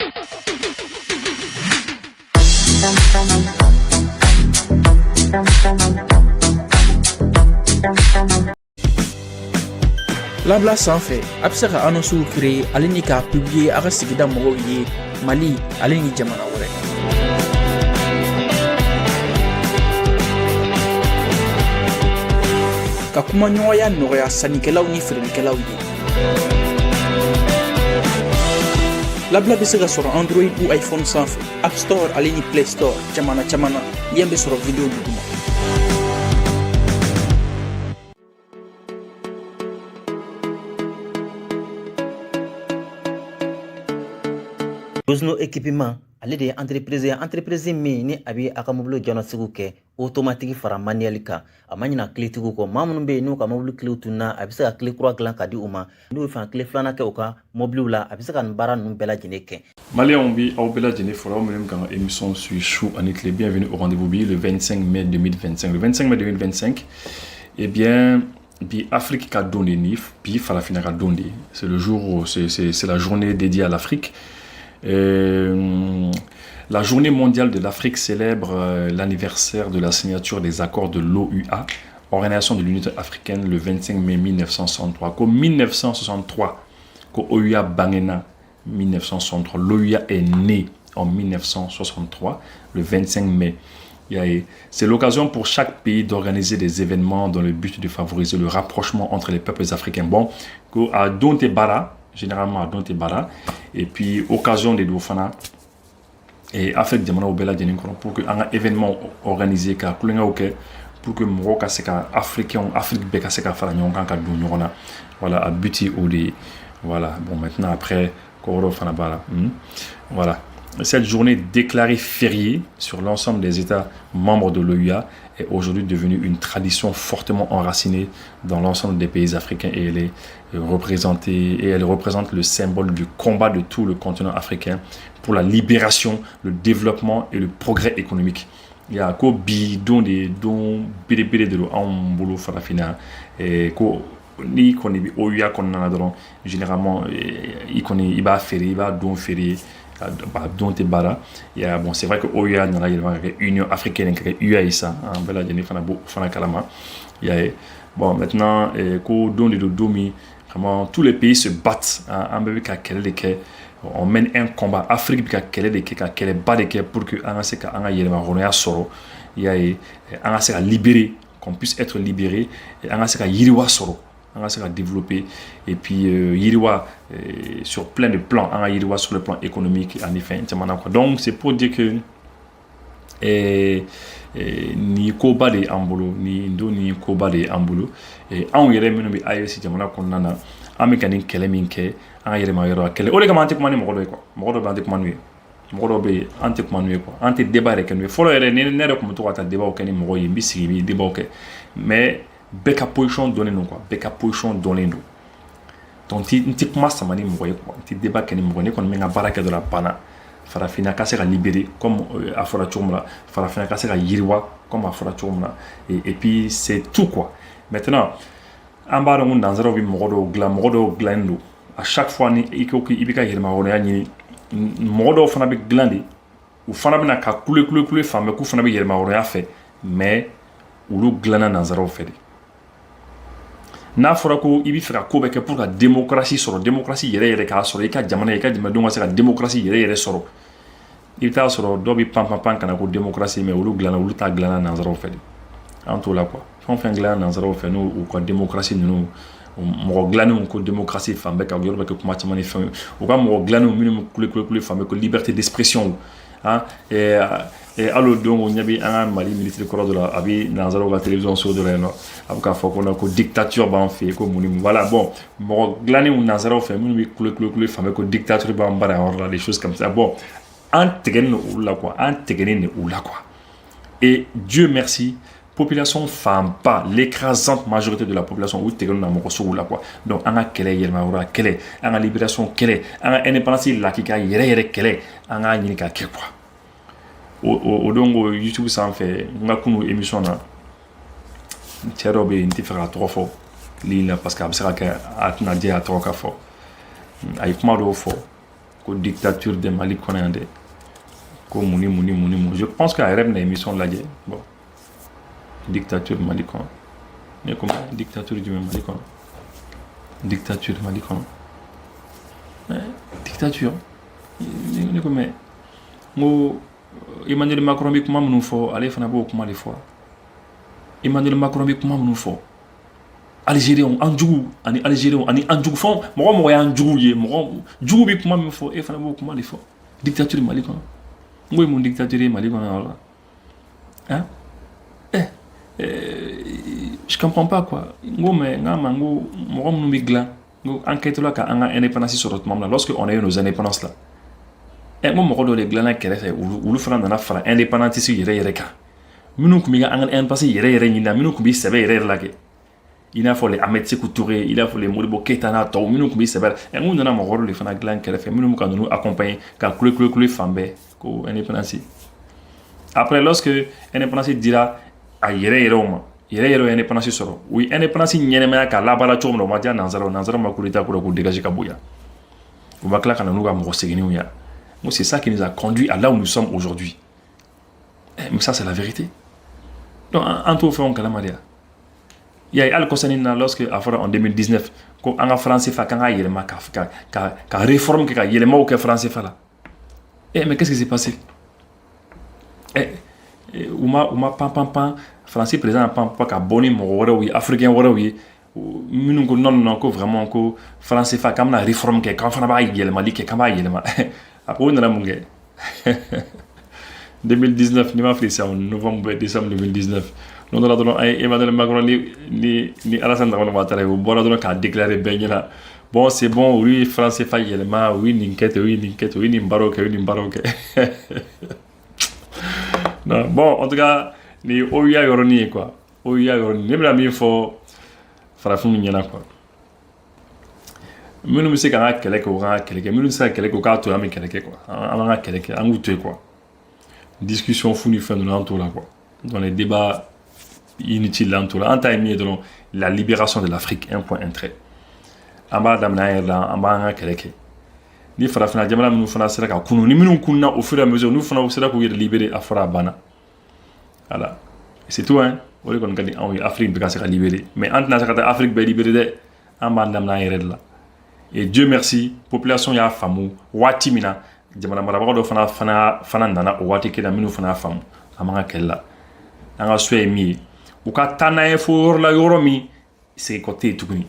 Labla sanfɛ a bɛ se ka annonces créer ale ni k'a publier a ka sigida mɔgɔw ye Mali ale ni jamana wɛrɛ. Ka kumaɲɔgɔnya nɔgɔya sannikɛlaw ni feerelikɛlaw ye. Labla bɛ se ka sɔrɔ Android ou iPhone sanfɛ, App Store ale ni Play Store jamana caman na. Lien bɛ sɔrɔ video duguma. Rosno équipement ale de entreprise min ni a bɛ a ka mobile jɔnasigiw kɛ automatique fara manuel kan a ma ɲina cletigiw kɔ maa minnu bɛ yen n'u ka mobile clé tunna a bɛ se ka clé kura dilan ka di u ma n'u ye fan clé filanan kɛ u ka mobile la a bɛ se ka nin baara ninnu bɛɛ lajɛlen kɛ. Maliens bi aw bɛɛ lajɛlen fɔlɔ aw minnu kan ka émission sur Chou ani Clé, bienvenue au rendez-vous bi le 25 mai 2025. Le 25 mai 2025, eh bien bi Afrique ka don de nif bi farafina ka don de. C'est le jour, c'est la journée dédiée à l'Afrique. La journée mondiale de l'Afrique célèbre l'anniversaire de la signature des accords de l'OUA, Organisation de l'Unité africaine, le 25 mai 1963. Comme 1963, quand OUA bangena 1963, l'OUA est né en 1963, le 25 mai. C'est l'occasion pour chaque pays d'organiser des événements dans le but de favoriser le rapprochement entre les peuples africains. Bon, à Donte Bara, généralement à Donte Bara, et puis occasion de Dofana et Afrique Jamana Obela Djeninkono pour que un événement organisé car pour que Moroka seka africain Afrique beka seka fala nyonga ka du nyona voilà à buti ou des voilà bon maintenant après Koro Fana Bara voilà. Cette journée déclarée fériée sur l'ensemble des États membres de l'OUA est aujourd'hui devenue une tradition fortement enracinée dans l'ensemble des pays africains et elle représente le symbole du combat de tout le continent africain pour la libération, le développement et le progrès économique. Il y a ko bi don de bolo farafina et ko ni koni bi OUA konna dron généralement il va férer il va don férer Donte Bara. Bon, c'est vrai que OUA dans l'Union africaine, UA ça, bon, maintenant, vraiment, tous les pays se battent. On mène un combat. Afrique, pour que libérer, qu'on puisse être libéré, et on va développer et puis Yiriwa sur plein de plans, Yiriwa sur le plan économique en effet. Donc c'est pour dire que ni koba de ambolo ni ndo ni koba de ambolo et on yere mino bi ayesi jamana konnana amekani kele minke an yere ma yoro kele ole kamante ko mani mo ko mo do bande ko manu mo do be ante ko manu ko ante débat rek no folo yere ne ne ko mo to wata débat ko ni mo yi bi sigi bi débat ko mais beka position donné nous quoi beka position donné nous donc ti kuma samani mo quoi ti débat keni mo ne kon menga baraka de la pana farafina ka se ka libérer comme afora chumla farafina ka se ka yiriwa comme afora chumla et puis c'est tout quoi. Maintenant ambaro mun danzaro bi modo glando à chaque fois ni ikoki ibika yirma wona ni modo fana be glandi ou fana bina ka kule femme ku fana be yirma wona fait mais ulu glana danzaro fait n'a fɔra ko i bɛ fɛ ka ko bɛɛ kɛ pour ka démocratie sɔrɔ démocratie yɛrɛ k'a sɔrɔ i ka jamana i ka jamanadenw ka se ka démocratie yɛrɛ sɔrɔ i bɛ taa sɔrɔ dɔw bɛ pan kana ko démocratie mais olu t'a dilanna nanzaraw fɛ de an t'o la quoi fɛn o fɛn dilanna nanzaraw fɛ n'u u ka démocratie ninnu mɔgɔ dilannenw ko démocratie fan bɛɛ ka yɔrɔ bɛ kɛ kuma caman ni fɛnw u ka mɔgɔ dilannenw minnu kule fan bɛɛ ko liberté d'expression et allo dongo nyabi an Mali militaire kɔrɔ dɔ la a bɛ nanzaraw ka télévision so dɔ la yen nɔ a bɛ k'a fɔ ko dictature b'an fɛ yen ko mun ni voilà bon mɔgɔ dilannenw nanzaraw fɛ minnu bɛ kule fan bɛɛ ko dictature b'an bara yɔrɔ la des choses comme ça bon an tɛgɛnen don olu la quoi an tɛgɛnen de u la quoi et Dieu merci population fanba l'écrasante majorité de la population ou tɛgɛnen na mɔgɔ sugu la quoi donc an ka kɛlɛ yɛlɛma yɔrɔ kɛlɛ an ka libération kɛlɛ an ka indépendance lakika yɛrɛ kɛlɛ an ka ɲini ka kɛ quoi o dongo YouTube sanfɛ n ka kunu émission na cɛ dɔ bɛ yen n tɛ fɛ k'a tɔgɔ fɔ ligne la parce que a bɛ se ka kɛ a tɛna diya a tɔgɔ ka fɔ a ye kuma dɔw fɔ ko dictature de Mali kɔnɔ yan dɛ ko muni je pense que a yɛrɛ bɛna émission lajɛ bon dictature Mali kɔnɔ ne ko dictature jumɛn Mali kɔnɔ dictature Mali kɔnɔ dictature ne ko mais ngo Emmanuel Macron bɛ kuma minnu fɔ ale fana b'o kuma de fɔ Emmanuel Macron bɛ kuma minnu fɔ Algériens an jugu ani Algériens ani an jugu fɛn mɔgɔ y'an jugu ye mɔgɔ jugu bɛ kuma min fɔ e fana b'o kuma de fɔ dictature Mali kɔnɔ ngo ye mun dictature ye Mali kɔnɔ wala hein je comprends pas quoi ngo mais ngama ngo mɔgɔ minnu bɛ dilan ngo enquête la ka an ka indépendance sɔrɔ tuma min na lorsque on a eu nos indépendances là ngo mɔgɔ dɔ de dilanna kɛrɛfɛ olu fana nana fara indépendantiste yɛrɛ kan minnu tun bɛ ka an ka indépendance yɛrɛ ɲini na minnu tun bɛ sɛbɛ yɛrɛ la kɛ i n'a fɔ les Ahmed Sékou Touré i n'a fɔ les Modibo Keïta n'a tɔw minnu tun bɛ sɛbɛ la ngo nana mɔgɔ dɔ de fana dilan kɛrɛfɛ minnu bɛ ka ninnu accompagner ka kule fan bɛɛ ko indépendance après lorsque indépendance dira a yɛrɛw ma yɛrɛ indépendance sɔrɔ u ye indépendance ɲɛnɛmaya k'a labaara cogo min na o ma diya nanzaraw ma coup d'état k'o dégager ka bɔ yan u ma tila ka na n'u ka mɔgɔ seginniw ya c'est ça qui nous a conduit à là où nous sommes aujourd'hui mais ça c'est la vérité donc en tout fait on kalama de il y a al kosani na lorsque afara en 2019 ko an ka français fa kan ka yɛlɛma ka réforme ka yɛlɛma o kɛ français fa la mais qu'est-ce qui s'est passé u ma pan français président pan ka boni mɔgɔ wɛrɛw ye africain wɛrɛw ye minnu ko non ko vraiment ko français fa kan na réforme kɛ kan fana b'a yɛlɛmali kɛ kan b'a yɛlɛma après o nana mun kɛ 2019 ni ma fili sisan novembre décembre 2019 non dɔrɔn dɔrɔn an ye Emmanuel Macron ni Alassane Dramane Ouattara ye o bɔra dɔrɔn k'a déclarer bɛɛ ɲɛna bon c'est bon olu ye français fa yɛlɛma u ye nin kɛ ten u ye nin baaraw kɛ non bon en tout cas ni OUA yɔrɔnin ye quoi OUA yɔrɔnin ne bɛna min fɔ farafinw ɲɛna quoi minnu bɛ se k'an ka kɛlɛ kɛ o k'an ka kɛlɛ kɛ minnu bɛ se ka kɛlɛ kɛ o k'a to an bɛ kɛlɛ kɛ quoi an b'an ka kɛlɛ kɛ an k'u to yen quoi discussion fu ni fɛn ninnu an t'o la quoi dans les débats inutiles an t'o la an ta ye min ye dɔrɔn la libération de l'Afrique un point un trait an b'a daminɛ an yɛrɛ la an b'an ka kɛlɛ kɛ ni farafinna jamana minnu fana sera ka kunu ni minnu kunna au fur et à mesure n'u fana sera k'u yɛrɛ libérer a fɔra a banna voilà c'est tout hein o de kɔni ka di anw ye Afrique bɛ ka se ka libérer mais an tɛna se ka taa Afrique bɛɛ libérer dɛ an b'an daminɛ an yɛrɛ de la et Dieu merci population y'a faamu waati min na jamana marabagaw dɔ fana nana o waati kelen minnu fana y'a faamu an b'an ka kɛlɛ la an ka souhait ye min ye u ka taa n'an ye fo yɔrɔ la yɔrɔ min segin tɛ yen tuguni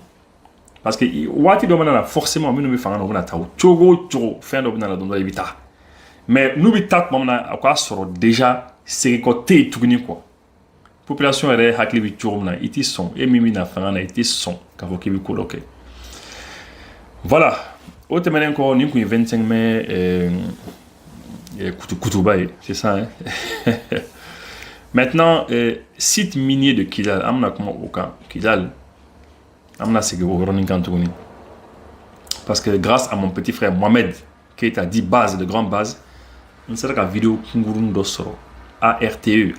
parce que waati dɔ bɛ na forcément minnu bɛ fanga na u bɛna taa o cogo o cogo fɛn dɔ bɛ na don dɔ i bɛ taa mais n'u bɛ taa tuma min na a k'a sɔrɔ déjà segin tɛ yen tuguni quoi population yɛrɛ hakili bɛ cogo min na i tɛ sɔn e min bɛ na fanga na i tɛ sɔn k'a fɔ k'i bɛ ko dɔ kɛ voilà au tɛmɛnen kɔ nin kun ye 25 mai kutuba ye c'est ça hein maintenant site minier de Kidal an bɛna kuma o kan Kidal an bɛna segin o yɔrɔnin kan tuguni parce que grâce à mon petit frère Mohamed Keita dit base de grande base n sera ka vidéo kunkuruni dɔ sɔrɔ ARTE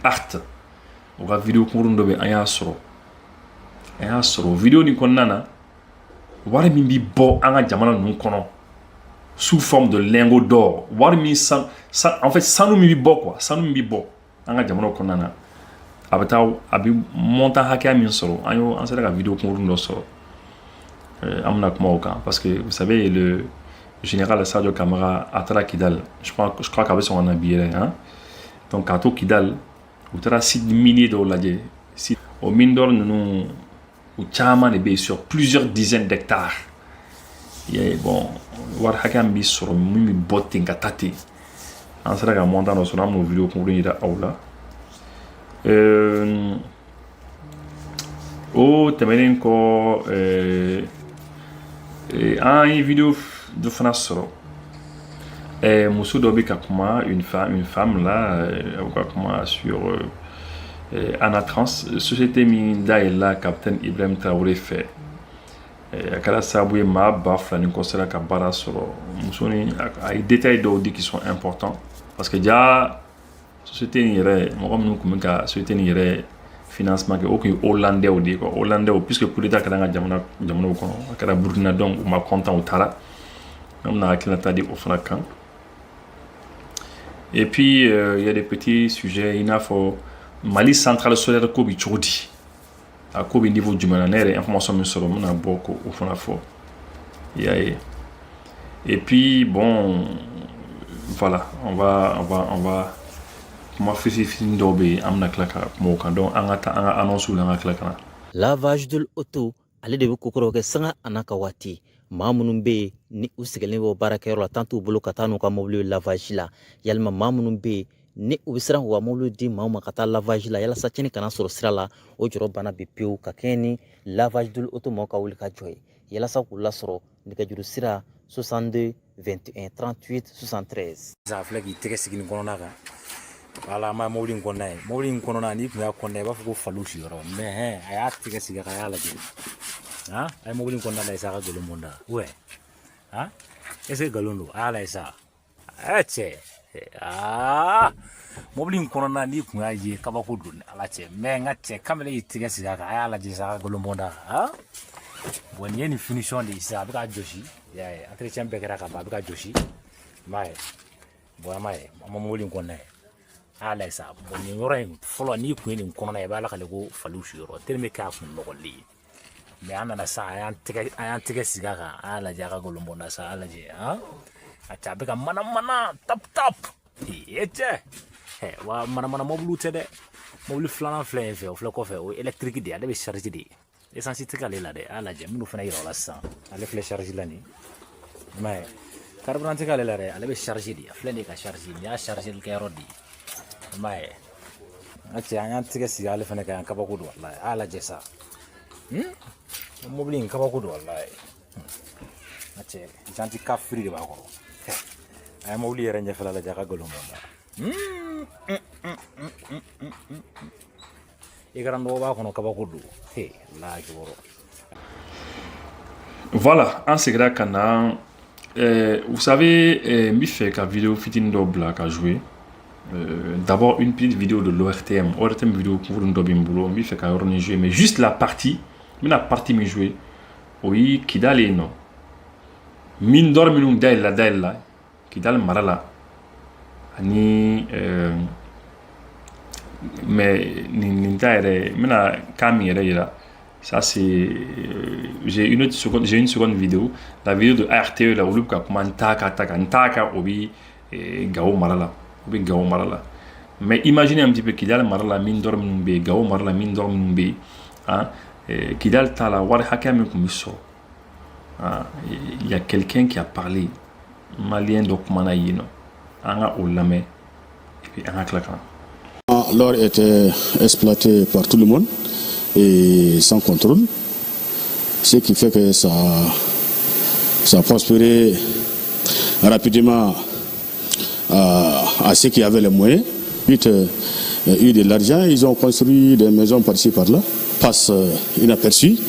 o ka vidéo kunkuruni dɔ bɛ an y'a sɔrɔ vidéo nin kɔnɔna na wari min bi bɔ an ka jamana ninnu kɔnɔ sous forme de lingot d'or wari min en fait sanu min bi bɔ quoi sanu min bi bɔ an ka jamana kɔnɔna na a bɛ taa a bɛ montant hakɛya min sɔrɔ an sera ka vidéo kunkuruni dɔ sɔrɔ an bɛna kuma o kan parce que vous savez le général Sadio Camara a taara Kidal je crois k'a bɛ sɔn ka na bi yɛrɛ hein donc k'a to Kidal u taara site minier dɔw lajɛ o mine d'or ninnu u caman de bɛ yen sur plusieurs dizaines d'hectares bon wari hakɛya min bɛ sɔrɔ min bɛ bɔ ten ka taa ten an sera ka montant dɔ sɔrɔ an b'o vidéo kunkuruni yira aw la o tɛmɛnen kɔ an ye vidéo dɔ fana sɔrɔ muso dɔ bɛ ka kuma une femme là a bɛ ka kuma sur Anatrans société min dayɛlɛla capitaine Ibrahim Traoré fɛ a kɛra sababu ye maa ba fila ni kɔ sera ka baara sɔrɔ muso ni a ye détails dɔw di qui sont importants parce que ja société nin yɛrɛ mɔgɔ minnu tun bɛ ka société nin yɛrɛ financement kɛ o tun ye hollandais de ye quoi hollandais puisque coup d'état kɛra an ka jamanaw kɔnɔ a kɛra Burkina donc u ma content u taara On a acclimaté au fond camp. Et puis, il y a des petits sujets. Il faut Mali centrale solaire Kobi Chodi. À Kobi niveau du Mananere, information sur le monde beaucoup au fond fort. Et puis, bon, voilà, on va. Comment faire d'obé amna klaka moka donc anga annonce la klaka. Lavage de l'auto, ale de kokoro ke sanga anaka wati. Mamunun be ni usigelen bo barakayro la tantu bolo katanu ka mobile lavage la. Yalma mamunun be ni ubisran wa mobile di mama kata lavage la yala sacheni kana soro sira la o joro bana be pew ka keni lavage de l'auto mo ka wuli ka joy. Yala sa kula soro ni ka juru sira 62 21 38 73. Za flagi tege sigini kono ka. Wala ma mobile kono na ni kuya kono ba fuko falushi yoro me aya tege siga ka yala je. Ha ay mobile kono na isa ka golo monda we ha ese galondo ala isa ache mobile kono na ni kuya je ka ba ko dun ala che me ngate kamele tege siga ka yala je sa ka golo monda ha woni yeni finition de isa ba joshi ya entretien be kara ka ba joshi mai bo mai mobile kono na ala isa boni yoro folo ni ku ni kono na ba la kale ko falushi yoro terme ka kun no li me ana sa ayan tege siga ka ala jaga golombo na sa ala je ha acha be ka mana tap eche wa mana mobulu tede mobulu flana flame fe o fle ko fe o electrique de be charger de essence tika le la de ala je minu fana yoro la sa ale fle charger la ni mais carburant tika le la de ale be charger de fle ne ka charger ya charger le ka rodi mais acha ayan tege siga ale fana ka ba ko do wallahi ala je sa mobile in kaba kudu wallahi ache janti ka free de ba ko ay mobile yere njefala la jaka golombo igarando ba kono kaba kudu la joro. Voilà, en secret kana vous savez mi fait ka vidéo fitin do black à jouer. D'abord une petite vidéo de l'ORTM vidéo pour un dobim boulot mi fait ka jouer mais juste la partie mi jouer oui Kidal non min dor minum dayla Kidal marala ani mais ni daire mina kami era ça c'est j'ai une seconde vidéo la vidéo de RTE la où ka comment taka obi gao marala mais imaginez un petit peu Kidal marala min dor minum be gao marala min dor minum be hein. Kidal Tala, il y a quelqu'un qui a parlé, malien dokumana yino, anga olame, et puis anga klakana. L'or était exploité par tout le monde et sans contrôle, ce qui fait que ça a prospéré rapidement à ceux qui avaient les moyens. Vite, eu de l'argent, ils ont construit des maisons par-ci par-là. Passe inaperçu,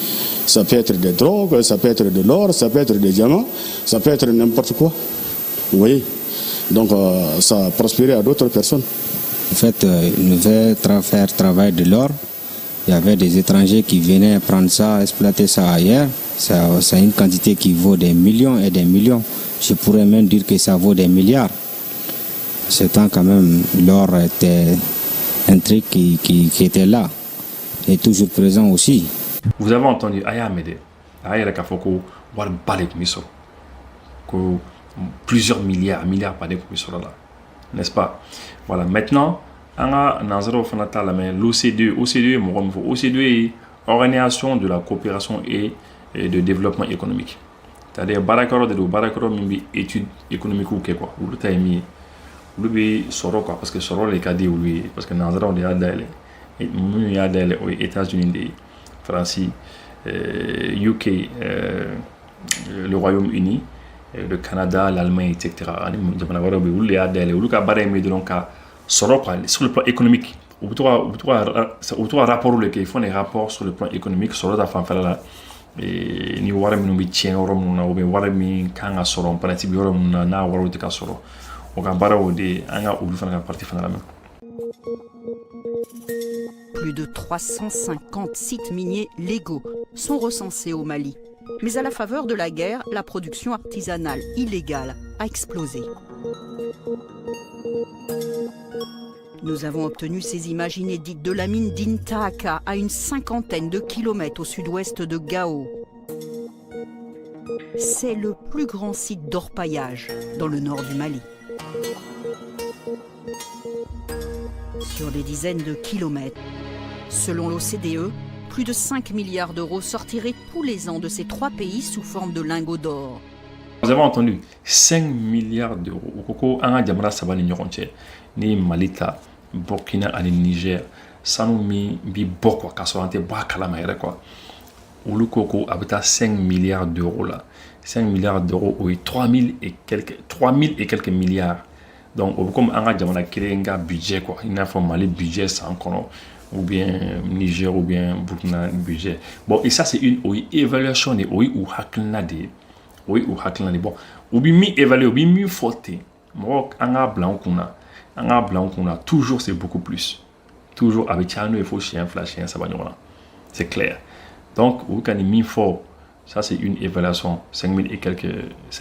ça peut être des drogues, ça peut être de l'or, ça peut être des diamants, ça peut être n'importe quoi. Vous voyez? Donc ça a prospéré à d'autres personnes. En fait, ils devaient faire travail de l'or. Il y avait des étrangers qui venaient prendre ça, exploiter ça ailleurs. C'est une quantité qui vaut des millions et des millions. Je pourrais même dire que ça vaut des milliards. Ce temps quand même, l'or était un truc qui était là. Et toujours présent aussi. Vous avez entendu Aya Mede, Aya Kafoko, War Balek Miso, plusieurs milliards par des là, n'est-ce pas? Voilà, maintenant, Anga Nazaro Fanata, mais l'OCDE, OCDE, Organisation de la coopération et de développement économique. C'est-à-dire, Barakaro de Barakaro Mimbi, études économiques ou quoi, ou le taimi, ou le Soro, parce que Soro les cadets, parce que Nazaro de Adale. Il y a des États-Unis, des France, UK, le Royaume-Uni, le Canada, l'Allemagne, etc. Sur le plan économique, rapport il faut des rapports sur le plan économique sur la fin là et ni wara mi tien rom na obe wara mi kanga soro en principe rom na wara de ka soro o ka bara o de anga ulu fana partie fana la même. Plus de 350 sites miniers légaux sont recensés au Mali. Mais à la faveur de la guerre, la production artisanale illégale a explosé. Nous avons obtenu ces images inédites de la mine d'Intaaka, à une 50aine de kilomètres au sud-ouest de Gao. C'est le plus grand site d'orpaillage dans le nord du Mali. Sur des dizaines de kilomètres, selon l'OCDE, plus de 5 milliards d'euros sortiraient tous les ans de ces 3 pays sous forme de lingots d'or. Vous avez entendu 5 milliards d'euros. Koko anga jamana sabani nyokonche ni Malita, Burkina et Niger. Sanu mi bi bokwa kasorante ba kala mayere quoi. Ulu koko abita 5 milliards d'euros là. 5 milliards d'euros oui 3000 et quelques milliards. Donc comme anga jamana kirenga budget quoi. Il n'a pas Mali budget sans kono ou bien Niger ou bien Burkina budget. Bon et ça c'est une évaluation de ou haklna de oui ou haklna de bon. Ou bien mi évaluer ou bien mi forté. Moi anga blanc qu'on a toujours c'est beaucoup plus. Toujours avec Tchano il faut chien flash chien ça va nous c'est clair. Donc ou quand mi fort ça c'est une évaluation 5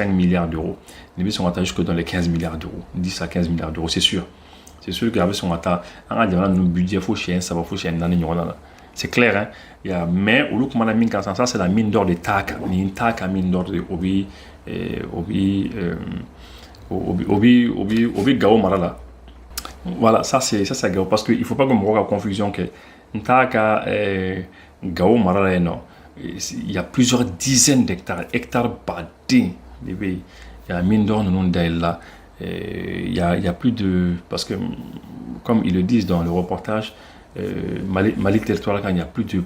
milliards d'euros. Les sont atteints jusque dans les 15 milliards d'euros, 10 à 15 milliards d'euros, c'est sûr. C'est sûr qu'avec son attend, on a demandé nos budgets, faut chien, ça va faut chien dans les c'est clair, hein. Il y a, mais au lieu que mine ça c'est la mine d'or de Taka, une Taka mine d'or de Obi Gao Marala. Voilà, ça c'est Gao parce qu'il faut pas que me voit la confusion que Taka Gao Marala non. Il y a plusieurs dizaines hectares badés. Il y a mine d'or non là. Il y a plus de parce que comme ils le disent dans le reportage Mali territoire quand il y a plus de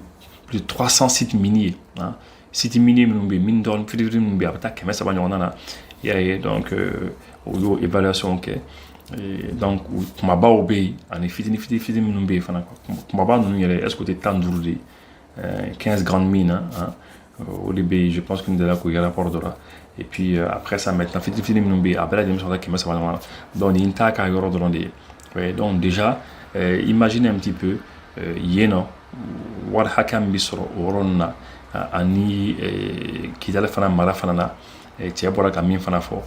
300 sites miniers hein. Sites miniers mine d'or il y a donc évaluation que donc ma ba obéi en effet fiti minumbe fana ma ba nous est-ce que tu tant d'ourdi 15 grandes mines hein. Au début je pense qu'il y a là qu'il y a rapport d'ora et puis après ça maintenant fiti minumbe après la sorta qui me ça va donc il t'a qu'à yoro donc déjà imaginez un petit peu yeno war hakam bisro oronna ani kidala fana mara fana na tiabora kamin fana fo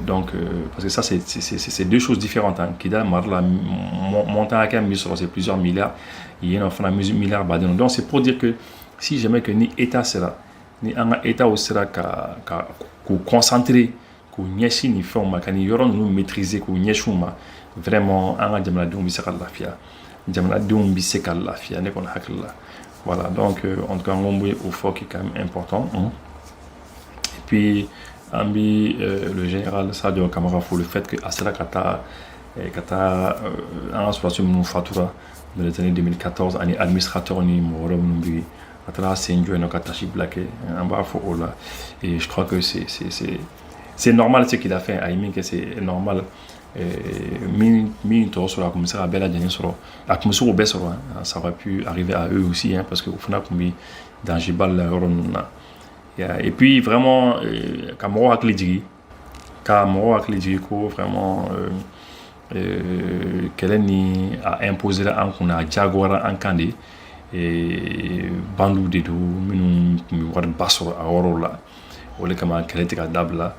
donc parce que ça c'est deux choses différentes hein. Kidala mara montant hakam bisro c'est plusieurs milliards yeno fana milliards badeno donc c'est pour dire que si jamais que ni état sera ni anga état au sera ka concentrer ko nyeshi ni fait makani yoro nous maîtriser ko nyeshuma vraiment anga jamana dum bi sakal lafia jamana dum bi sekal lafia ne kon hakla voilà donc en tout cas ngombe au fort qui est quand même important hein. Et puis ambi le général Sadio Kamara pour le fait que Asra Kata en situation nous fatura dans les années 2014 année administrateur ni morom numbi atara senjo no katashi blaké en bas fo ola et je crois que c'est normal ce qu'il a fait I mean que c'est normal min to sur la commissaire à Bella Diagne sur la commission au Bessoro ça aurait pu arriver à eux aussi hein, parce que au final comme dans Jibal et puis vraiment Camaro Akledji ko vraiment Keleni a imposé là en qu'on a Jaguar en Kandé et Bandou de do minum war basoro a orola ole kama kritika dabla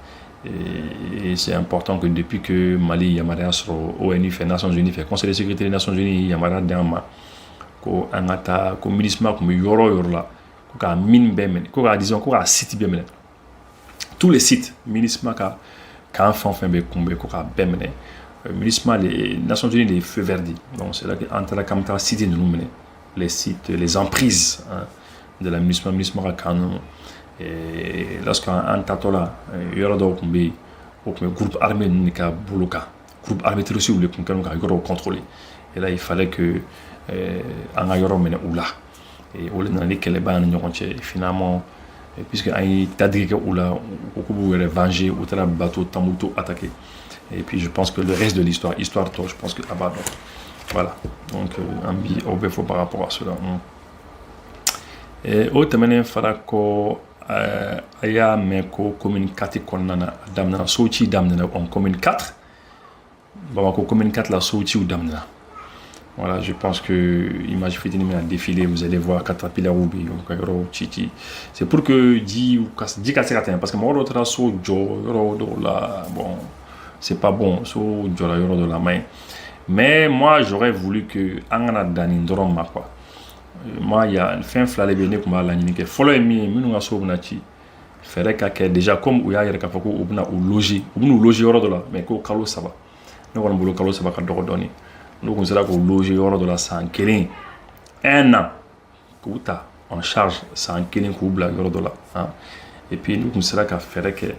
et c'est important que depuis que Mali yamara sur ONU fait Nations Unies fait Conseil de sécurité des Nations Unies yamara dama ko anata ko ministre ko yoro la ko ka min bemen ko ka disons ko ka site bemen tous les sites ministre ka enfant fait be kumbe ko ka bemen ministre les Nations Unies les feux verts donc c'est là que entre la camta cité de nous les sites, les emprises hein, de la ministre Kano. Et lorsqu'un tatola, il y aura donc un groupe armé nika buluka, groupe armé aussi ou le contrôler. Et là il fallait que un ayoro mène oula. Et on a dit que les bancs finalement puisque un tadrike oula au coup de venger ou tel bateau tamuto attaqué. Et puis je pense que le reste de l'histoire je pense que là-bas voilà, donc ambi obefo par rapport à cela. Et autre manière farako aya meko commune 4 konnana damna soci damna on commune 4 Bamako commune 4 la soci ou damna Voilà, je pense que image fitini a défilé, vous allez voir Caterpillar ou Chichi. C'est pour que dit parce que moi l'autre so là, bon, c'est pas bon, so de la main. Mais moi j'aurais voulu que angana dani ndoroma quoi. Moi il y a fin flale bene kuma la nyinike. Follow me minu ngaso bunachi. Fere ka ke déjà comme ou ya yere ka fako ubna ou loger yoro de la mais ko kalo saba. No wala bolo kalo saba ka dogo doni. Nous on sera pour loger hors de la sankelin un an kuta en charge sankelin kubla hors de la hein? Et puis nous on sera qu'à faire qu'à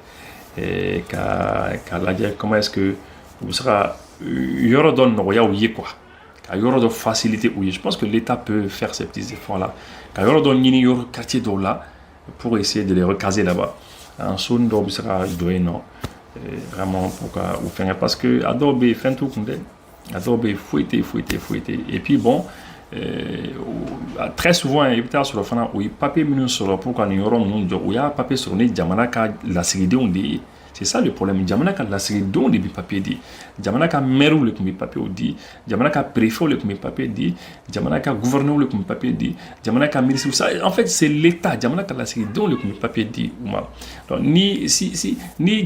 la dire comment est-ce que vous sera hors de noya ou quoi qu'à hors de facilité ou je pense que l'État peut faire ces petits efforts là qu'à hors de nini hors quartier de là pour essayer de les recaser là-bas en zone d'où sera doé non vraiment pour vous faire parce que Adobe fait tout comme Adobe fouetté. Et puis bon, très souvent, il y a sur le fana où il papier minus sur le pourquoi nous aurons où il y a papier sur les Jamanaka la série de c'est ça le problème. Jamanaka la série de papier dit. Jamanaka maire le papier dit. Jamanaka préfet le papier dit. Jamanaka gouverneur le papier dit. Jamanaka ministre ça. En fait, c'est l'État. Jamanaka la série de le papier dit. Donc ni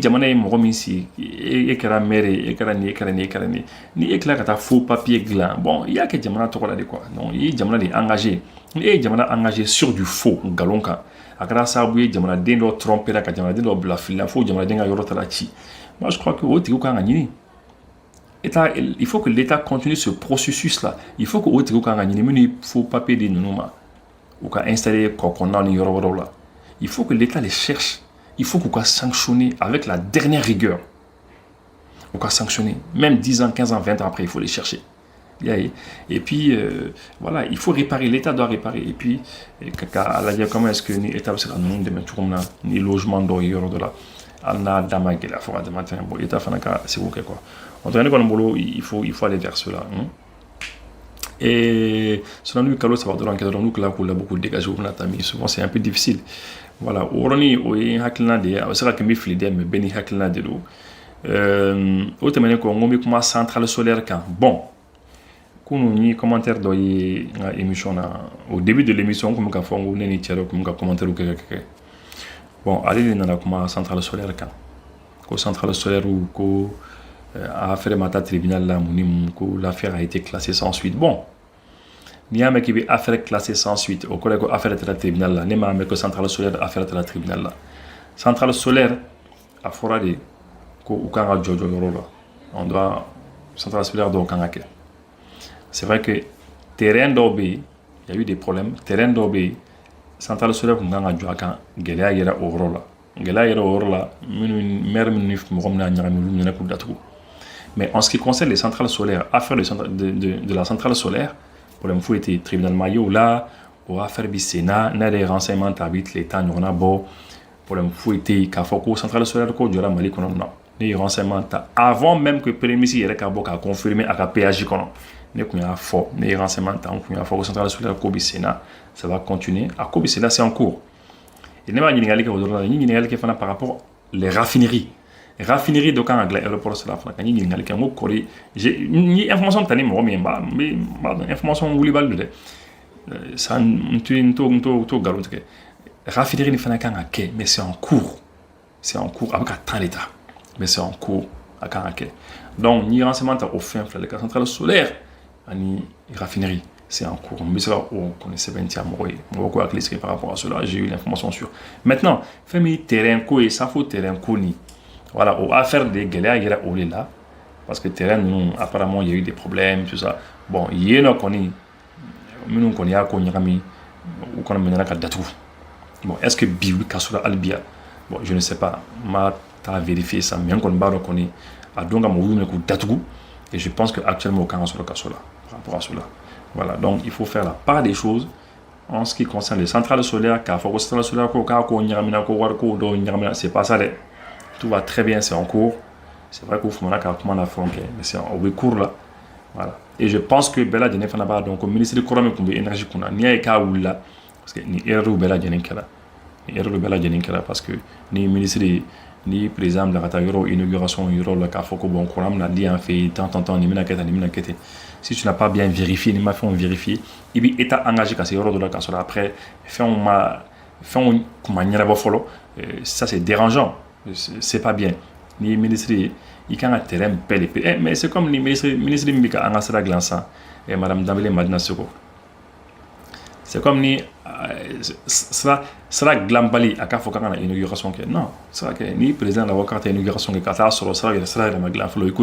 Jamanaka moromi si ekara maire ekara ni ekla kata faux papier gland. Bon, il y a que Jamanaka to là de quoi. Non, il Jamanaka est engagé. Et Jamanaka engagé sur du faux galonka. Akara sabuye jamana dendo tromper la jamana dendo blafila fo jamana denga yorota la chi. Moi je crois que Otigo Kangani il faut que l'État continue ce processus là. Il faut que Otigo Kangani mais il faut pas payer de nouma ou ka installer kokona ni yororo là. Il faut que l'État les cherche. Il faut qu'on sanctionner avec la dernière rigueur. On va sanctionner même 10 ans, 15 ans, 20 ans après il faut les chercher. Et puis voilà, il faut réparer, l'État doit réparer. Et puis comment est-ce que l'État sera non de mettre ni logement d'oyor de là alna damage la forêt de matin bon l'État fanaka c'est ok quoi. On dirait qu'on boulot il faut aller vers cela. Et selon nous Carlos ça va de l'enquête nous que là qu'on a beaucoup dégagé on a mis souvent c'est un peu difficile. Voilà, oroni oyi hakilna de sera que mi flide mais beni hakilna de l'eau autrement ko ngomi kuma centrale solaire quand bon ni commentaire dans l'émission au début de l'émission comme ka fongo neni tiaro comme ka commentaire ou quelque bon allez dans la centrale solaire quand ko centrale solaire ou ko affaire mata tribunal là moni ko l'affaire a été classée sans suite bon ni a mec qui affaire classée sans suite au collègue affaire de la tribunal là ni ma mec centrale solaire affaire de la tribunal là centrale solaire a fora de ko ou kan jojo yoro on doit centrale solaire do kan ake. C'est vrai que terrain d'obé, il y a eu des problèmes. Terrain d'obé, centrale solaire qu'on a joué quand Gelia yera orola. Gelia yera orola, mère minif m'romna nyamulu n'ako d'atru. Mais en ce qui concerne les centrales solaires, affaire de la centrale solaire, problème fou était tribunal maillot là, ou affaire du Sénat, n'a des renseignements t'habite l'État n'en a beau. Problème fou était qu'à Foko centrale solaire ko dura mali kono non. Les renseignements avant même que prémisi yera ka boka confirmer à PAJ kono. Ne kunya fort les renseignements tant kunya fort centrale solaire ko Sénat ça va continuer à Kobe Sénat c'est en cours et ne ma nyingali ko dora nyingali ke fana par rapport les raffineries de kan agla aéroport sala fana kan nyingali ko kori j'ai ni information tani mo mi ba information wuli balde ça to garoute que raffinerie ni fana kan ake mais c'est en cours avec attend l'état mais c'est en cours à kan ake donc ni renseignement au fin la centrale solaire ani raffinerie c'est en cours mais ça on connaissait bien beaucoup à clé par rapport à cela j'ai eu l'information sur maintenant famille terrain ko et ça faut terrain ko ni voilà au affaire des galères il y a au là parce que terrain nous apparemment il y a eu des problèmes tout ça bon il y en a koni nous koni a ko nyami ou qu'on menera ka datu bon est-ce que biu kasura albia bon je ne sais pas ma ta vérifier ça mais on ba koni a donga mo wu ko datu et je pense que actuellement au Canada sur le cas là par rapport à cela voilà donc il faut faire la part des choses en ce qui concerne les centrales solaires car faut centrales solaires ko nyamina ko war ko do nyamina c'est pas ça tout va très bien c'est en cours c'est vrai qu'il faut qu'on a comment la faire mais c'est en cours là voilà et je pense que bella dene fana ba donc au ministre de courant et énergie qu'on a ni ay ka wula parce que ni erreur bella dene kala parce que ni ministre ni président de la inauguration euro la kafoko bon kuram na dit en fait tant ni mina kete si tu n'as pas bien vérifié ni m'a fait vérifier et puis état engagé quand c'est euro de la quand après fait comment nyara ba follow ça c'est dérangeant, c'est pas bien ni ministre il quand un terrain bel mais c'est comme ni ministre mbika angasra glansa et madame Dambélé Madina Soko. C'est comme ni sera glambali à Kafo Kana inauguration que non, c'est que ni président la carte inauguration que Qatar sera la maglanflo et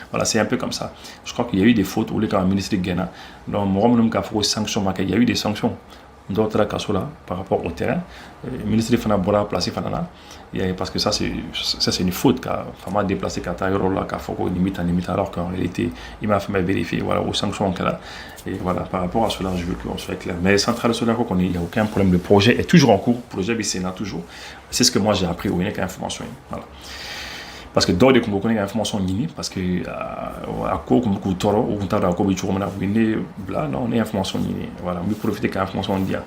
voilà, c'est un peu comme ça. Je crois qu'il y a eu des fautes où les ministre de Ghana donc moi Kafo sanctions, il y a eu des sanctions d'autres cas là par rapport au terrain. Le ministre de Fana Bora placé Fana parce que ça c'est une faute car Fama déplacé Qatar là Kafo limite alors qu'en réalité il m'a fait vérifier voilà aux sanctions qu'elle a. Et voilà, par rapport à cela, je veux qu'on soit clair. Mais Centrale Solaire, il n'y a aucun problème. Le projet est toujours en cours. Le projet BCNA, toujours. C'est ce que moi j'ai appris au INEC Information. Voilà. Parce que dans les concours, il y a information ligne. Parce que à quoi, comme beaucoup de toro, ou quand on a beaucoup de choses, on est information ligne. Voilà, on peut profiter de l'information ligne.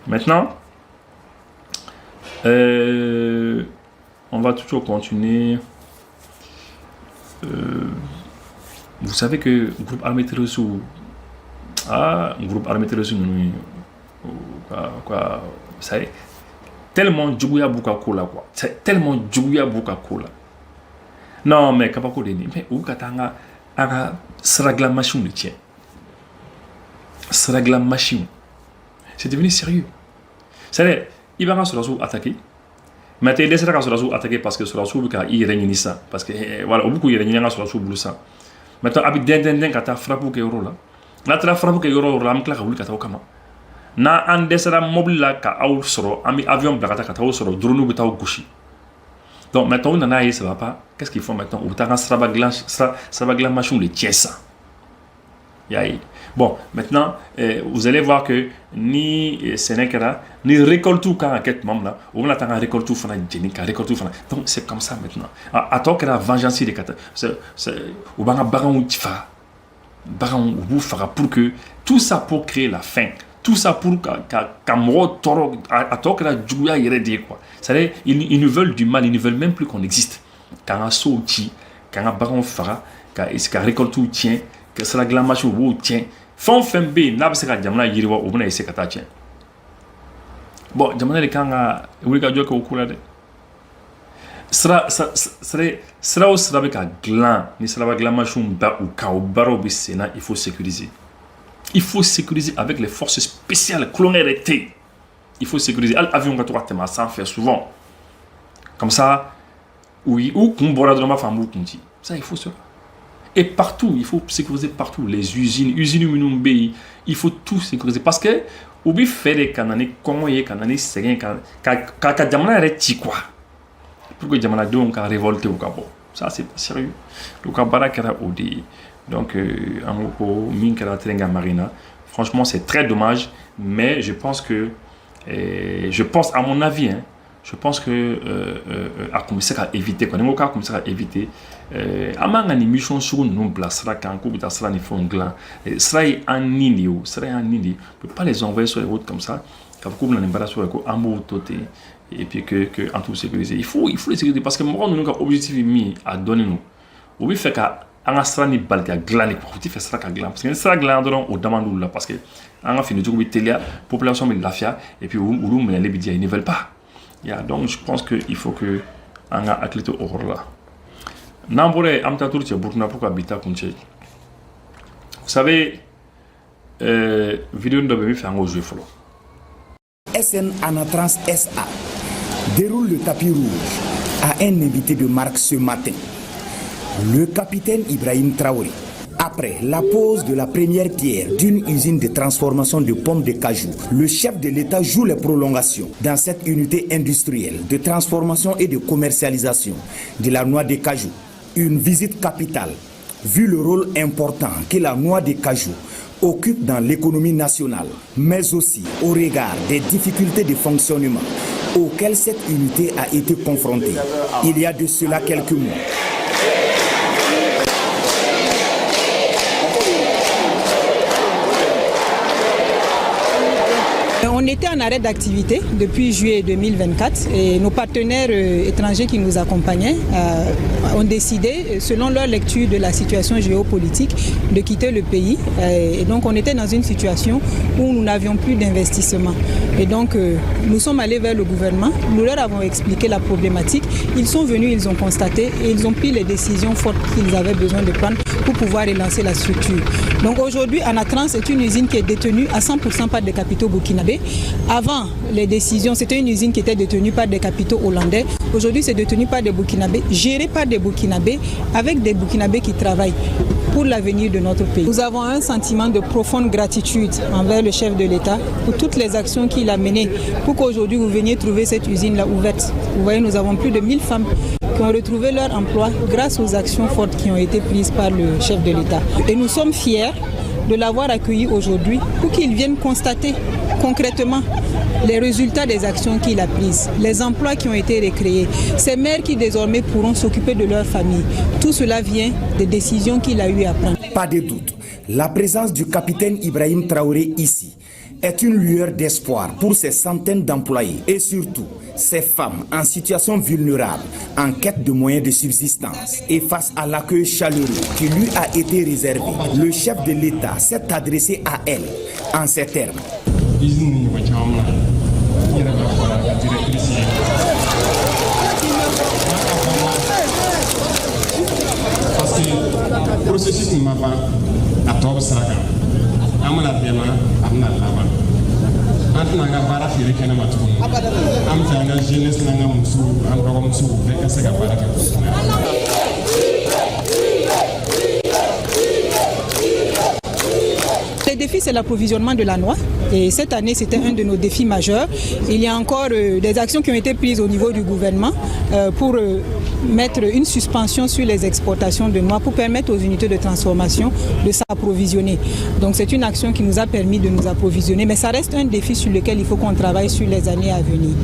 Maintenant, on va toujours continuer. Vous savez que le groupe armé terroriste un groupe armé terroriste quoi ça est tellement djouya bukakola quoi c'est tellement djouya bukakola non mais kapako deni mais ou katanga aga sragla machine tient sragla machine c'est devenu sérieux c'est il va sur la sous attaquer mais t'es laissé sur la sous attaquer parce que sur la sous il règne ça parce que voilà beaucoup il règne sur la sous bleu ça maintenant avec den kata frappe que euro là na tra frappe que euro ram kla ka wuli kata kama na an desera mobile la ka aw soro ami avion blakata kata soro drone bi taw gauche donc maintenant on a ça va pas qu'est-ce qu'il faut maintenant ou ta strabaglan machine le tiesa yaï bon maintenant vous allez voir que ni Sénégal ni récolte tout quand enquête même là on attend un récolte tout fana jenika récolte tout fana donc c'est comme ça maintenant à toi que la vengeance des kata c'est ou banga baran ou tifa baran ou fera pour que tout ça pour créer la faim tout ça pour qu'amro toro à toi que la jouya yéré quoi c'est-à-dire ils nous veulent du mal, ils ne veulent même plus qu'on existe quand un sauti quand un baran fera quand récolte tout tient que c'est la glamour ou tient fond fembe n'a pas se ka jamana yiriwa o bena ese kata tien bon jamana le kanga wuri ka joka okula de sra o sra be ka glan ni sra ba glan machum ba ou ka o baro bi sena il faut sécuriser avec les forces spéciales clonérées. Il faut sécuriser l'avion ka to atema sans faire souvent comme ça oui ou kumbora de ma femme kunti ça il faut cela. Et partout, il faut sécuriser partout. Les usines Minumbe, il faut tout sécuriser. Parce que, au bout faire des canaux, comment il y a canaux, c'est rien quand Jamana est quoi. Pourquoi Jamana deux on a révolté au Gabon. Ça, c'est pas sérieux. Le Kabara Kara Odi. Donc, en gros, Minkara Trenga Marina. Franchement, c'est très dommage. Mais je pense à mon avis, hein, je pense que à commencer à éviter quand on a commencé à éviter amanga ni mission sur nous placera quand on peut sera ni fongla sera un nini peut pas les envoyer sur les routes comme ça quand on a pas sur ko amour toté et puis que en tout sécuriser il faut les sécuriser parce que moi nous avons objectif mis à donner nous au fait qu'à anga sera ni balka glani ko ti fait sera ka glan parce que sera glan don au demande là parce que anga fini du télé population de lafia et puis ou les bidia ils ne veulent pas. Yeah, donc je pense qu'il faut que on a athlète au là. Nambore amta tourti Burkina pourquoi habita kunche. Vous savez vidéo de bébé fait un jeu follow. SN Anatrans SA déroule le tapis rouge à un invité de marque ce matin. Le capitaine Ibrahim Traoré. Après la pose de la première pierre d'une usine de transformation de pommes de cajou, le chef de l'État joue les prolongations dans cette unité industrielle de transformation et de commercialisation de la noix de cajou. Une visite capitale, vu le rôle important que la noix de cajou occupe dans l'économie nationale, mais aussi au regard des difficultés de fonctionnement auxquelles cette unité a été confrontée il y a de cela quelques mois. On On était en arrêt d'activité depuis juillet 2024 et nos partenaires étrangers qui nous accompagnaient ont décidé, selon leur lecture de la situation géopolitique, de quitter le pays. Et donc on était dans une situation où nous n'avions plus d'investissement. Et donc nous sommes allés vers le gouvernement, nous leur avons expliqué la problématique. Ils sont venus, ils ont constaté et ils ont pris les décisions fortes qu'ils avaient besoin de prendre pour pouvoir relancer la structure. Donc aujourd'hui, Anatrans est une usine qui est détenue à 100% par des capitaux burkinabés. Avant les décisions, c'était une usine qui était détenue par des capitaux hollandais. Aujourd'hui, c'est détenu par des burkinabés, géré par des burkinabés, avec des burkinabés qui travaillent pour l'avenir de notre pays. Nous avons un sentiment de profonde gratitude envers le chef de l'État pour toutes les actions qu'il a menées pour qu'aujourd'hui vous veniez trouver cette usine-là ouverte. Vous voyez, nous avons plus de 1000 femmes qui ont retrouvé leur emploi grâce aux actions fortes qui ont été prises par le chef de l'État. Et nous sommes fiers de l'avoir accueilli aujourd'hui pour qu'il vienne constater concrètement les résultats des actions qu'il a prises, les emplois qui ont été recréés, ces mères qui désormais pourront s'occuper de leur famille. Tout cela vient des décisions qu'il a eu à prendre. Pas de doute, la présence du capitaine Ibrahim Traoré ici est une lueur d'espoir pour ces centaines d'employés et surtout ces femmes en situation vulnérable, en quête de moyens de subsistance. Et face à l'accueil chaleureux qui lui a été réservé, le chef de l'État s'est adressé à elle en ces termes. Parce que le processus ne m'a pas à tort ça. Amana bema amna lama. Antna nga bara firi kana matu. Am tanga jeunesse nga musu am rogo musu veka sega bara ka. Le défi, c'est l'approvisionnement de la noix. Et cette année, c'était un de nos défis majeurs. Il y a encore des actions qui ont été prises au niveau du gouvernement pour mettre une suspension sur les exportations de noix pour permettre aux unités de transformation de s'approvisionner. Donc c'est une action qui nous a permis de nous approvisionner, mais ça reste un défi sur lequel il faut qu'on travaille sur les années à venir.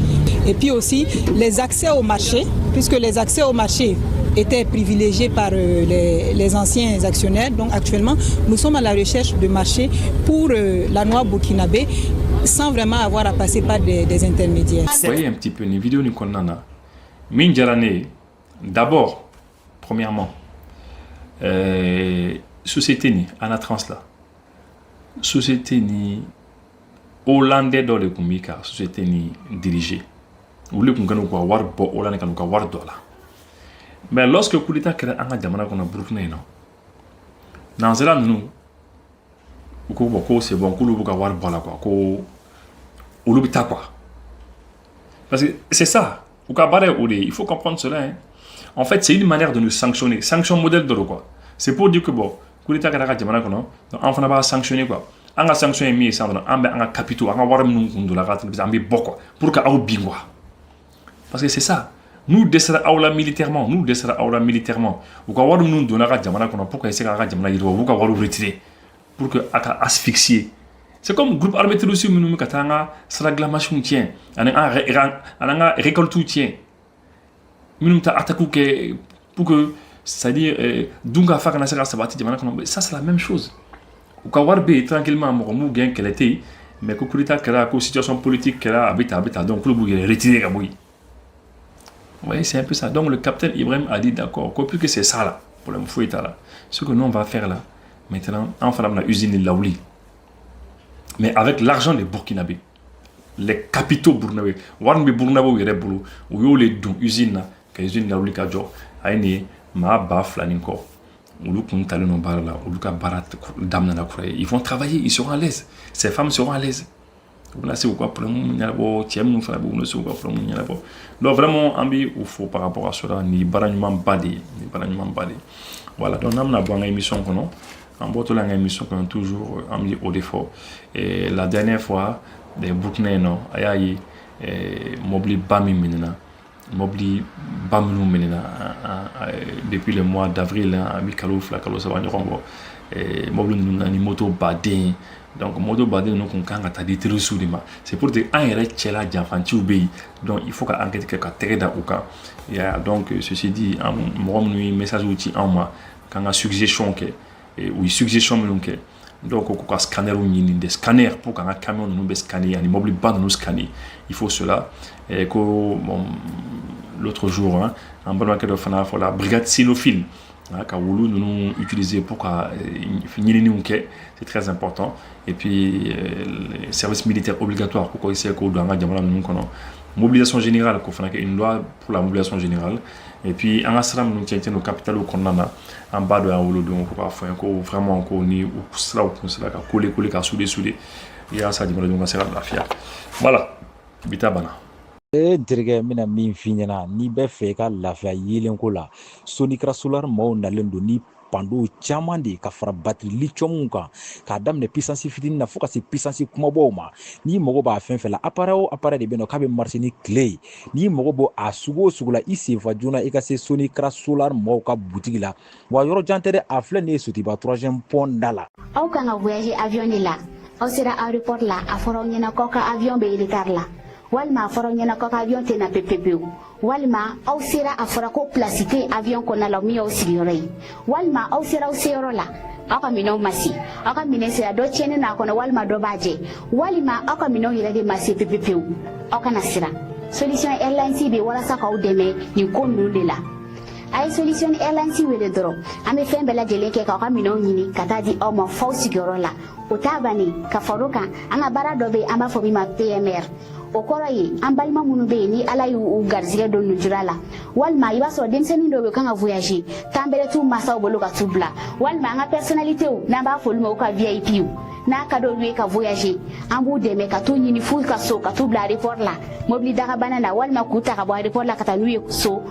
Et puis aussi, les accès au marché, puisque les accès au marché étaient privilégiés par les anciens actionnaires. Donc actuellement, nous sommes à la recherche de marchés pour la noix burkinabé sans vraiment avoir à passer par des intermédiaires. Vous voyez un petit peu une vidéo ni konana. Min jarane. D'abord, premièrement, société ni Anatrans là, société ni hollandais dans le kumika, société ni dirigée. Ou le kumkano kwa warbo hollandais kanu kwa wardo là. Mais lorsque Koulita crée un jamana qu'on a Burkina non, dans cela nous, c'est bon, Koulou buka warbo là quoi, ko ulubita quoi. Parce que c'est ça, il faut comprendre cela. Hein. En fait, c'est une manière de nous sanctionner. Sanction modèle de quoi. C'est pour dire que bon, Koulita Kadaka Jamana, donc on va pas sanctionner quoi. On va sanctionner mieux ça, on va capitaux, on va voir nous la rate, on va beaucoup pour que au bingwa. Parce que c'est ça. Nous descendons aula militairement, nous descendons aula militairement. Ou quoi voir nous donner à Jamana qu'on a pour que essayer à Jamana, il doit vous avoir retirer pour que asphyxier. C'est comme groupe armé russie nous katanga slaglamation tient, on a récolte tient. Nous ta attaqué que pour que c'est-à-dire dunga fa kana sera sabati Jamana qu'on ça c'est la même chose. Ou quoi voir bé tranquillement mo gain qu'elle était mais que Koulita que la situation politique qu'elle a habita donc le bouger retirer kabouy. Vous voyez, c'est un peu ça. Donc le capitaine Ibrahim a dit d'accord, plus que c'est ça là, pour le fouet là. Ce que nous on va faire là, maintenant, on va faire la usine de Laouli. Mais avec l'argent des Burkinabés, les capitaux burkinabés, Warnbe Burkinabé ou Rebolo, ou les deux usines, que usine de Laouli Kadjo, Aïné, Ma Baf Laninko, ou le Kuntalé no Barla, ou le Barat Damna la Kouraye. Ils vont travailler, ils seront à l'aise. Ces femmes seront à l'aise. Là, c'est quoi pour le monde, donc vraiment, il faut par rapport à cela, ni baragnement badé. Voilà, donc on a une émission qu'on a, on a une émission qu'on a toujours mis au défaut. Et la dernière fois, des Burkinabés, il y a eu Mobli Bami Menena, Mobli Bamilou Menena, depuis le mois d'avril, à Mikalouf, la Kalo Savagnorombo, Mobli Nani Moto Badé. Donc, modo badé nous qu'on kanga ta détruire sous les mains. C'est pour dire un erreur tchela d'enfanti au pays. Donc, il faut qu'un enquête que terre dans au cas. Donc, ceci dit, un message outil en moi, quand un suggestion que ou suggestion que donc ko ka scanner ɲini des scanners pour qu'un camion nous be scanner ani mobile ban nous scanner il faut cela et que bon, l'autre jour hein, en balma que de fana for la brigade cynophile ka wulu nous utiliser pour ka ɲini unke c'est très important et puis le service militaire obligatoire pour ko essayer ko do nga jamana nous kono mobilisation générale ko fana une loi pour la mobilisation générale et puis en asram nous tient nos capitales au konnana en bas de wulu donc ko fa ko vraiment ko ni ou sala ou sala ka coller ka soudé ya sa jamana donc sera la fière voilà bitabana terikɛ mina min fi ɲɛna n'i bɛ fɛ ka lafiya yelen ko la sonikra solar maaw nalen don ni pandow caman de ka fara batterie lithium kan k'a daminɛ puissance fitinin na fo ka se puissance kumabaw ma n'i mago b'a fɛn fɛn la appareil o appareil de bɛ yen nɔ k'a bɛ marcher ni tile ye n'i mago bɔ a sugu o sugu la i senfa joona i ka se sonikra solar maaw ka butigi la wa yɔrɔ jan tɛ dɛ a filɛ nin ye sotiba 3e pont da la aw kan ka voyager avion de la aw sera aéroport la a fɔra aw ɲɛna k'aw ka avion bɛ retard la walima a fɔra ɲɛna k'aw ka avion tɛna pepepewu walima aw sera a fɔra ko place tɛ avion kɔnɔna la min y'aw sigiyɔrɔ ye walima aw sera aw seyɔrɔ la aw ka minɛnw ma se aw ka minɛn sera dɔ tiɲɛnen n'a kɔnɔ walima dɔ b'a jɛ walima aw ka minɛnw yɛrɛ de ma se pepepewu aw kana siran solution airlines bɛ walasa k'aw dɛmɛ nin ko ninnu de la a ye solution airlines wele dɔrɔn an bɛ fɛn bɛɛ lajɛlen kɛ k'aw ka minɛnw ɲini ka taa di aw ma f'aw sigiyɔrɔ la o t'a bannen ka far'o kan an ka baara dɔ bɛ yen an b'a fɔ min ma PMR o kɔrɔ ye an balima minnu bɛ yen ni ala y'u garizigɛ don nujura la walima i b'a sɔrɔ denmisɛnnin dɔw bɛ kan ka voyager temps bɛrɛ t'u masaw bolo ka t'u bila walima an ka personnalitéw n'an b'a fɔ olu ma u ka VIP n'a ka d'olu ye ka voyager an b'u dɛmɛ ka t'u ɲini f'u ka so ka t'u bila aéroport la mobili dagabana na walima k'u ta ka bɔ aéroport la ka taa n'u ye so